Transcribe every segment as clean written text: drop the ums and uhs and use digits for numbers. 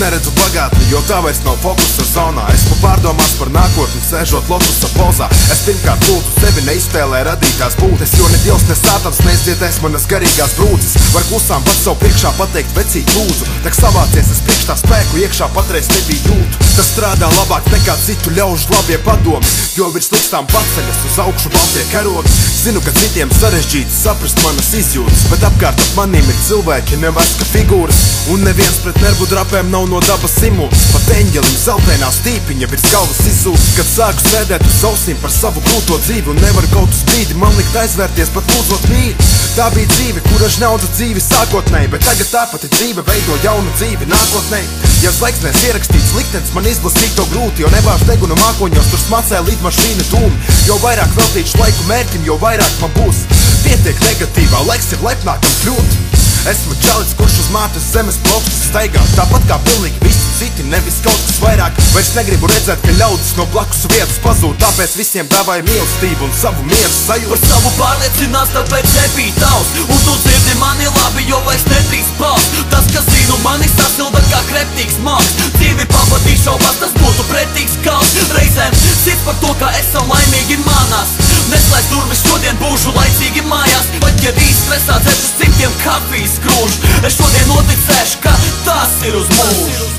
neredzu pagātni, jo tā vairs nav fokusa zonā. Esmu pārdomās par nākotni, sēžot lotusa pozā. Es pirmkārt lūdzu sevi neizspēlē radītās būtes, jo ne Dievs, ne Sātans neizdziedēs manas garīgās brūces. Var klusām pats savu priekšā pateikt vecīt lūdzu, tak savācies es priekš tā spēku iekšā patreiz nebija jūtu. Tas strādā labāk nekā citu ļaužu labie padomi, jo virs likstām paceļas uz augšu baltie karogi. Zinu, ka citiem sarežģīti saprast manas izjūtas, bet apkārt ap manīm ir cilvēki, neveska figūras, un neviens pret nervu drapēm nav no dabas imuns. Pat eņģelim zeltainā stīpiņa virs galvas izsūst, kad sāku sēdēt uz ausīm par savu grūto dzīvi, un nevar kaut uz brīdi man likt aizvērties pat lūdzot mīļi. Tā bija dzīve, kura žņaudza dzīvi sākotnēji, bet tagad tā pati dzīve veido jaunu dzīvi nākotnēji. Ja zvaigznēs ierakstīts liktenis, man izlasīt to grūti, jo nebāž degunu mākoņos, tur smacē lidmašīna dūmi. Jo vairāk veltīšu laiku mērķim, jo vairāk man būs. Pietiek negatīvā, laiks ir lepnākam kļūt. Esmu čalis, kurš uz mātes zemes plaukstas staigā, tāpat kā pilnīgi visi citi, nevis kaut kas vairāk. Vairs negribu redzēt, ka ļaudis no blakus vietas pazūd, tāpēc visiem dāvāju mīlestību un savu mieru sajūtu. Par savu pārliecinās, tāpēc nebija tavs, un tu dzirdi mani labi, jo vairs nedrīkst paust. Tas, kas zinu, mani sasilda kā kreptīgs māks, dzīvi pavadīju šaubās, tas būtu pretīgs kalns. Reizēm sit par to, ka esam laimīgi manās, neslēdz durvis, šodien būšu laicīgi mājās. Pat ja rīt stresā dzeršu simtiem kafijas krūžu, es šodien noticēšu, ka tas ir uz mūžu.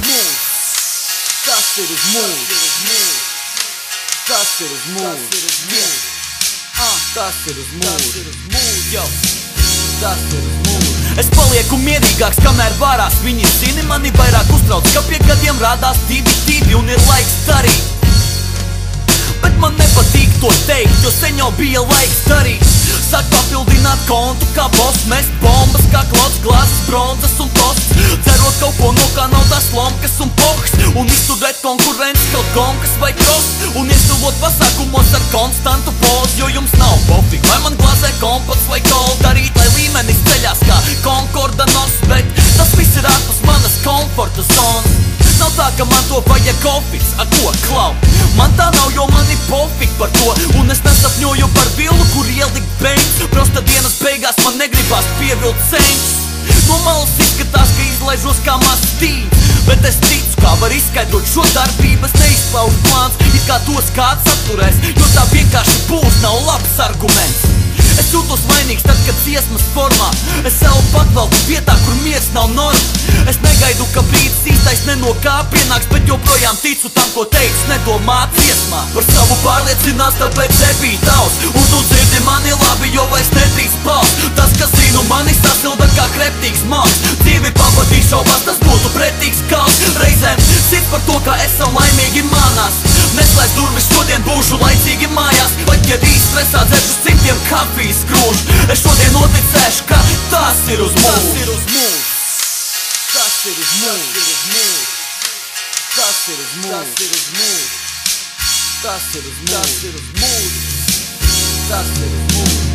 Tas ir uz mūžu. Tas ir uz mūžu. Tas ir uz mūžu. Tas ir uz mūžu. Es palieku mierīgāks, kamēr vārās viņi zini, mani vairāk uztrauc, ka pie gadiem rādās divi un ir laiks darīt. Bet man nepatīk to teikt, jo sen jau bija laiks darīt. Sāk papildināt kontu kā boss, mest bombas kā klots, glāzes, bronzas un tosts, cerot kaut ko no kā nav tās lomkas un pohs, un izstudēt konkurences kaut gonkas vai cross, un iesilot pasākumos ar konstantu pozu, jo jums nav pofīgi, vai man glāzē kompots vai kolu darīt, lai līmenis ceļās kā Concorda nos, bet tas viss ir ārpus manas komforta zonas. Nav tā, ka man to vajag ofiks, a ko klau? Man tā nav, jo man ir pofik par to, un es nesapņoju par vilnu, kur ielikt beņus. Prosta dienas beigās man negribās pievilkt ceņus. No malas izskatās, ka izlaižos kā mazs tīns, bet es ticu, kā var izskaidrot šo darbības neizpaužu plāns, it kā tos kāds apturēs, jo tā vienkārši būs nav labs arguments. Es jūtos vainīgs tad, kad dziesmas formā es sev patvelku vietā, kur miers nav norma. Es negaidu, ka brīdis īstais ne no kā pienāks, bet joprojām ticu tam, ko teicu, nedomā dziesmā. Par savu pārliecinās, tāpēc nebija tavs, un tu dzirdi mani labi, jo vairs nedrīkst paust. Tas, kas zinu, mani sasilda kā kreptīgs māks, dzīvi pavadīju šaubās, tas būtu pretīgs kalns. Reizēm sit par to, ka esam laimīgi manās, neslēdz durvis, šodien būšu laicīgi mājās. Pat ja rīt stresā dzeršu simtiem kafijas krūžu, es šodien noticēšu, ka tas ir uz mūžu. Tas ir uz mūžu. Tas ir uz mūžu. Tas ir uz mūžu. Tas ir uz mūžu. Tas ir uz mūžu.